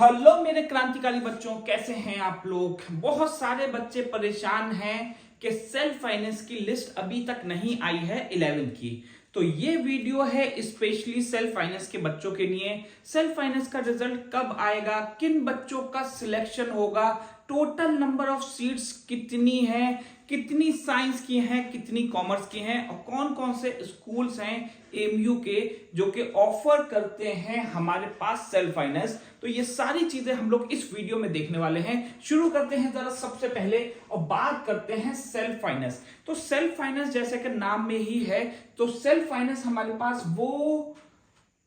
Hello मेरे क्रांतिकारी बच्चों, कैसे हैं आप लोग। बहुत सारे बच्चे परेशान हैं कि सेल्फ फाइनेंस की लिस्ट अभी तक नहीं आई है 11th की। तो ये वीडियो है स्पेशली सेल्फ फाइनेंस के बच्चों के लिए। सेल्फ फाइनेंस का रिजल्ट कब आएगा, किन बच्चों का सिलेक्शन होगा, टोटल नंबर ऑफ सीट्स कितनी है, कितनी साइंस की हैं, कितनी कॉमर्स की हैं, और कौन कौन से स्कूल्स हैं एमयू के जो कि ऑफर करते हैं हमारे पास सेल्फ फाइनेंस। तो ये सारी चीजें हम लोग इस वीडियो में देखने वाले हैं। शुरू करते हैं जरा सबसे पहले और बात करते हैं सेल्फ फाइनेंस। तो सेल्फ फाइनेंस जैसे कि नाम में ही है, तो सेल्फ फाइनेंस हमारे पास वो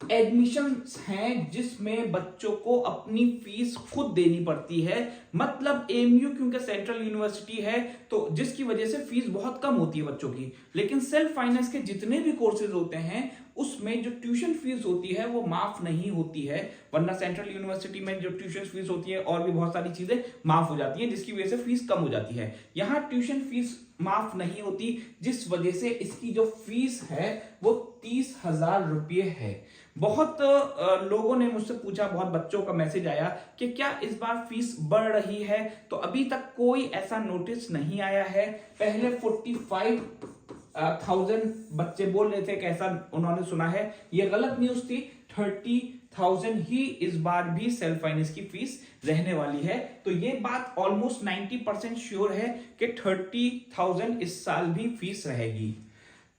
एडमिशन हैं जिसमें बच्चों को अपनी फीस खुद देनी पड़ती है। मतलब एमयू क्योंकि सेंट्रल यूनिवर्सिटी है तो जिसकी वजह से फीस बहुत कम होती है बच्चों की। लेकिन सेल्फ फाइनेंस के जितने भी कोर्सेज होते हैं उसमें जो ट्यूशन फीस होती है वो माफ नहीं होती है, वरना सेंट्रल यूनिवर्सिटी में जो ट्यूशन फीस होती है और भी बहुत सारी चीजें माफ हो जाती हैं जिसकी वजह से फीस कम हो जाती है। यहाँ ट्यूशन फीस माफ नहीं होती जिस वजह से इसकी जो फीस है वो 30,000 रुपये है। बहुत लोगों ने मुझसे पूछा, बहुत बच्चों का मैसेज आया कि क्या इस बार फीस बढ़ रही है, तो अभी तक कोई ऐसा नोटिस नहीं आया है। पहले 45,000 बच्चे बोल रहे थे कि ऐसा उन्होंने सुना है, ये गलत न्यूज थी। 30,000 ही इस बार भी सेल्फ फाइनेंस की फीस रहने वाली है। तो ये बात ऑलमोस्ट 90% श्योर है कि 30,000 इस साल भी फीस रहेगी।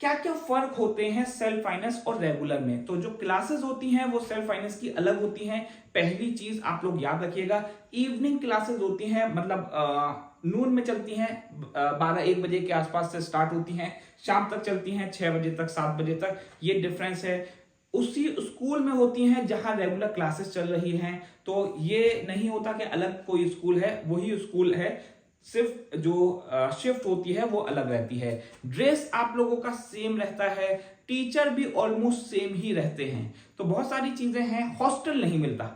क्या क्या फर्क होते हैं सेल्फ फाइनेंस और रेगुलर में। तो जो क्लासेस होती हैं वो सेल्फ फाइनेंस की अलग होती हैं। पहली चीज आप लोग याद रखिएगा, इवनिंग क्लासेस होती हैं, मतलब नून में चलती हैं, 12-1 बजे के आसपास से स्टार्ट होती हैं, शाम तक चलती हैं 6 बजे तक 7 बजे तक। ये डिफरेंस है। उसी स्कूल में होती हैं जहां रेगुलर क्लासेस चल रही हैं। तो ये नहीं होता कि अलग कोई स्कूल है, वही स्कूल है, सिर्फ जो शिफ्ट होती है वो अलग रहती है। ड्रेस आप लोगों का सेम रहता है, टीचर भी ऑलमोस्ट सेम ही रहते हैं। तो बहुत सारी चीजें हैं। हॉस्टल नहीं मिलता।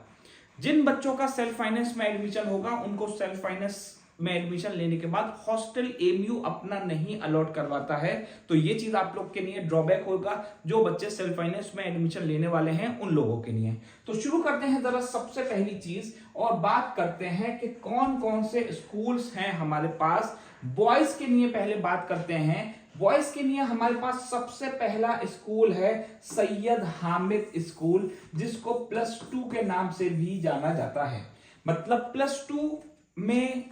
जिन बच्चों का सेल्फ फाइनेंस में एडमिशन होगा उनको सेल्फ फाइनेंस में एडमिशन लेने के बाद हॉस्टल एमयू अपना नहीं अलॉट करवाता है। तो ये चीज आप लोग के लिए ड्रॉबैक होगा जो बच्चे सेल्फ फाइनेंस में एडमिशन लेने वाले हैं उन लोगों के लिए। तो शुरू करते हैं जरा सबसे पहली चीज और बात करते हैं कि कौन कौन से स्कूल्स हैं हमारे पास। बॉयज के लिए पहले बात करते हैं। बॉयज के लिए हमारे पास सबसे पहला स्कूल है सैयद हामिद स्कूल, जिसको +2 के नाम से भी जाना जाता है। मतलब +2 में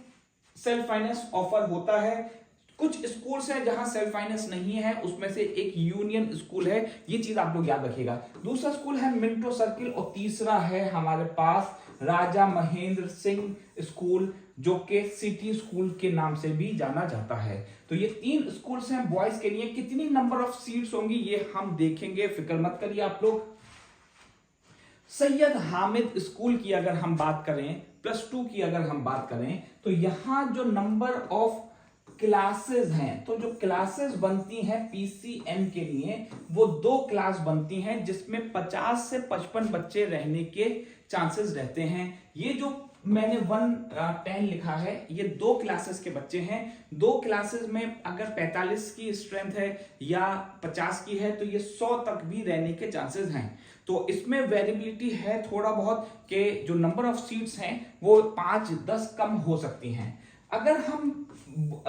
सेल्फ फाइनेंस ऑफर होता है। कुछ स्कूल्स हैं जहां सेल्फ फाइनेंस नहीं है, उसमें से एक यूनियन स्कूल है, ये चीज आप लोग याद रखिएगा। दूसरा स्कूल है मिंटो सर्किल और तीसरा है हमारे पास राजा महेंद्र सिंह स्कूल जो कि सिटी स्कूल के नाम से भी जाना जाता है। तो ये 3 स्कूल्स हैं बॉयज के लिए। कितनी नंबर ऑफ सीट्स होंगी ये हम देखेंगे, फिक्र मत करिए आप लोग। सैयद हामिद स्कूल की अगर हम बात करें, +2 की अगर हम बात करें, तो यहां जो नंबर ऑफ क्लासेस हैं, तो जो क्लासेस बनती हैं पीसीएम के लिए वो 2 क्लास बनती हैं जिसमें 50 से 55 बच्चे रहने के चांसेस रहते हैं। ये जो मैंने 110 लिखा है ये 2 क्लासेस के बच्चे हैं। 2 क्लासेस में अगर 45 की स्ट्रेंथ है या 50 की है तो ये 100 तक भी रहने के चांसेस हैं। तो इसमें वेरिएबिलिटी है थोड़ा बहुत कि जो नंबर ऑफ सीट्स हैं वो 5-10 कम हो सकती हैं। अगर हम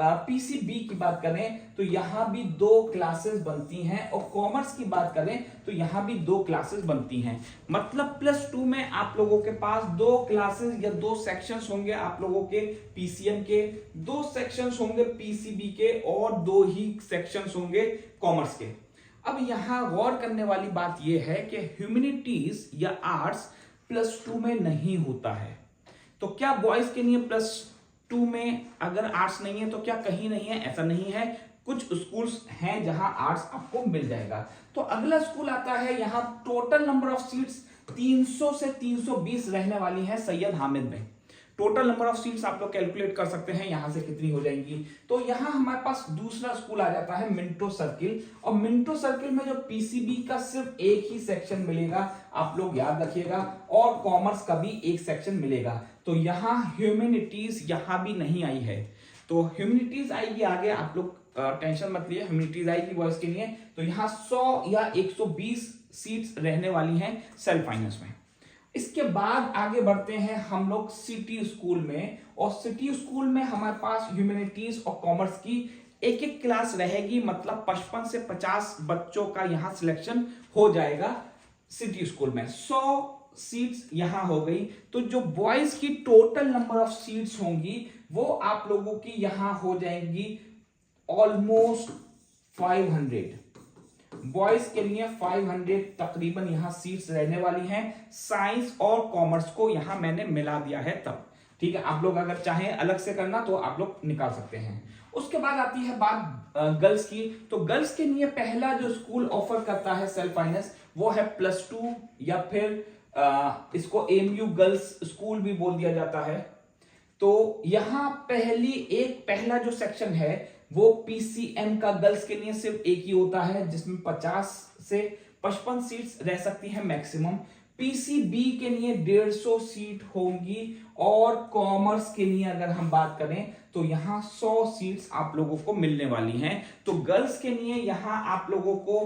पीसीबी की बात करें तो यहां भी 2 क्लासेस बनती हैं, और कॉमर्स की बात करें तो यहां भी 2 क्लासेस बनती हैं। मतलब +2 में आप लोगों के पास 2 क्लासेस या 2 सेक्शंस होंगे आप लोगों के पीसीएम के, 2 सेक्शंस होंगे पीसीबी के और 2 ही सेक्शंस होंगे कॉमर्स के। अब यहां गौर करने वाली बात यह है कि ह्यूमैनिटीज या आर्ट्स +2 में नहीं होता है। तो क्या बॉयज के लिए +2 में अगर आर्ट्स नहीं है तो क्या कहीं नहीं है? ऐसा नहीं है, कुछ स्कूल्स हैं जहां आर्ट्स आपको मिल जाएगा। तो अगला स्कूल आता है, यहां टोटल नंबर ऑफ सीट्स 300 से 320 रहने वाली है सैयद हामिद में। टोटल नंबर ऑफ सीट्स आप लोग कैलकुलेट कर सकते हैं यहां से कितनी हो जाएंगी। तो यहां हमारे पास दूसरा स्कूल आ जाता है मिंटो सर्किल, और मिंटो सर्किल में जो पीसीबी का सिर्फ एक ही सेक्शन मिलेगा, आप लोग याद रखिएगा, और कॉमर्स का भी एक सेक्शन मिलेगा। तो यहां ह्यूमैनिटीज यहां भी नहीं आई है, तो ह्यूमैनिटीज आएगी आगे, आप लोग टेंशन मत लिए, ह्यूमैनिटीज आएगी बॉयज के लिए। तो यहां 100 या 120 सीट्स रहने वाली हैं सेल्फ फाइनेंस में। इसके बाद आगे बढ़ते हैं हम लोग सिटी स्कूल में, और सिटी स्कूल में हमारे पास ह्यूमैनिटीज और कॉमर्स की एक एक क्लास रहेगी, मतलब 55 से 50 बच्चों का यहां सिलेक्शन हो जाएगा सिटी स्कूल में। 100 सीट्स यहां हो गई। तो जो बॉयज की टोटल नंबर ऑफ सीट्स होंगी वो आप लोगों की यहां हो जाएंगी ऑलमोस्ट 500। बॉयज के लिए 500 तकरीबन यहां सीट्स रहने वाली हैं। साइंस और कॉमर्स को यहां मैंने मिला दिया है तब, ठीक है। आप लोग अगर चाहें अलग से करना तो आप लोग निकाल सकते हैं। उसके बाद आती है बात गर्ल्स की। तो गर्ल्स के लिए पहला जो स्कूल ऑफर करता है सेल्फ फाइनेंस वो है +2, या फिर इसको एमयू गर्ल्स स्कूल भी बोल दिया जाता है। तो यहां पहला जो सेक्शन है वो पीसीएम का गर्ल्स के लिए सिर्फ एक ही होता है, जिसमें 50 से 55 सीट्स रह सकती है मैक्सिमम। पीसीबी के लिए 150 सीट होंगी, और कॉमर्स के लिए अगर हम बात करें तो यहां 100 सीट्स आप लोगों को मिलने वाली हैं। तो गर्ल्स के लिए यहां आप लोगों को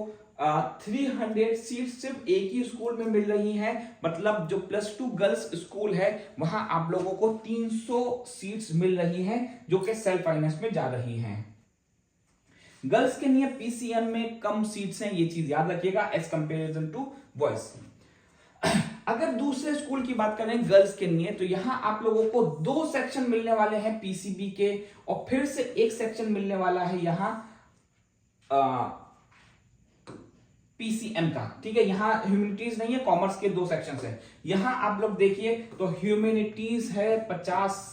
300 सीट सिर्फ एक ही स्कूल में मिल रही हैं, मतलब जो +2 गर्ल्स स्कूल है वहां आप लोगों को 300 सीट्स मिल रही हैं, जो कि सेल्फ फाइनेंस में जा रही हैं। गर्ल्स के लिए पीसीएम में कम सीट्स हैं, ये चीज याद रखिएगा एज कंपेरिजन टू बॉयज। अगर दूसरे स्कूल की बात करें गर्ल्स के लिए, तो यहां आप लोगों को 2 सेक्शन मिलने वाले हैं पीसीबी के, और फिर से एक सेक्शन मिलने वाला है यहां पीसीएम का, ठीक है। यहां ह्यूमैनिटीज नहीं है, कॉमर्स के 2 सेक्शन है। यहां आप लोग देखिए तो ह्यूमैनिटीज है 50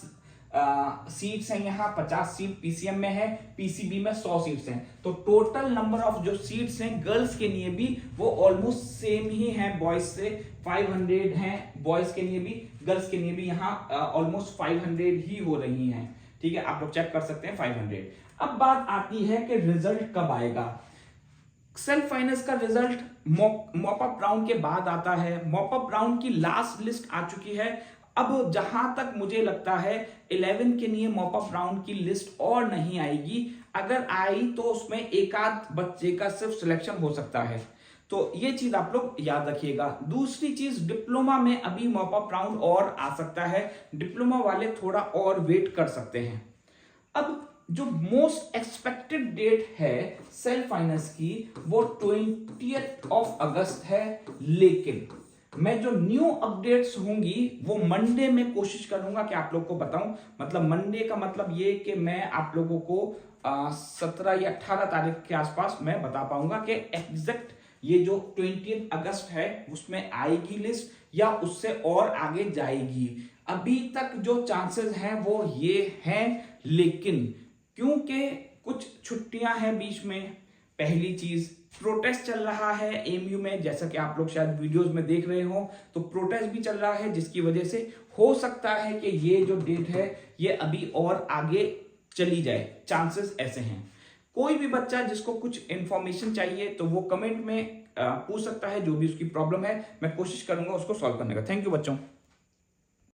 सीट्स हैं, यहां 50 सीट पीसीएम में है, पीसीबी में 100 सीट्स हैं। तो टोटल नंबर ऑफ जो सीट्स हैं गर्ल्स के लिए भी वो ऑलमोस्ट सेम ही है बॉयज से, 500 हैं बॉयज के लिए भी, गर्ल्स के लिए भी यहां ऑलमोस्ट 500 ही हो रही हैं, ठीक है। आप लोग चेक कर सकते हैं 500। अब बात आती है कि रिजल्ट कब आएगा। सेल्फ फाइनेंस का रिजल्ट मॉप अप राउंड के बाद आता है। मॉप अप राउंड की लास्ट लिस्ट आ चुकी है। अब जहां तक मुझे लगता है 11 के लिए मॉप अप राउंड की लिस्ट और नहीं आएगी। अगर आई तो उसमें एक आध बच्चे का सिर्फ सिलेक्शन हो सकता है, तो ये चीज आप लोग याद रखिएगा। दूसरी चीज, डिप्लोमा में अभी मॉप अप राउंड और आ सकता है, डिप्लोमा वाले थोड़ा और वेट कर सकते हैं। अब जो मोस्ट एक्सपेक्टेड डेट है सेल्फ फाइनेंस की वो 20 अगस्त है, लेकिन मैं जो न्यू अपडेट्स होंगी वो मंडे में कोशिश करूंगा कि आप लोग को बताऊं। मतलब मंडे का मतलब ये कि मैं आप लोगों को 17 या 18 तारीख के आसपास मैं बता पाऊंगा कि एग्जैक्ट ये जो 20 अगस्त है उसमें आएगी लिस्ट या उससे और आगे जाएगी। अभी तक जो चांसेस हैं वो ये हैं, लेकिन क्योंकि कुछ छुट्टियां हैं बीच में, पहली चीज प्रोटेस्ट चल रहा है एमयू में, जैसा कि आप लोग शायद वीडियोस में देख रहे हो, तो प्रोटेस्ट भी चल रहा है, जिसकी वजह से हो सकता है कि ये जो डेट है ये अभी और आगे चली जाए, चांसेस ऐसे हैं। कोई भी बच्चा जिसको कुछ इंफॉर्मेशन चाहिए तो वो कमेंट में पूछ सकता है, जो भी उसकी प्रॉब्लम है मैं कोशिश करूंगा उसको सॉल्व करने का। थैंक यू बच्चों।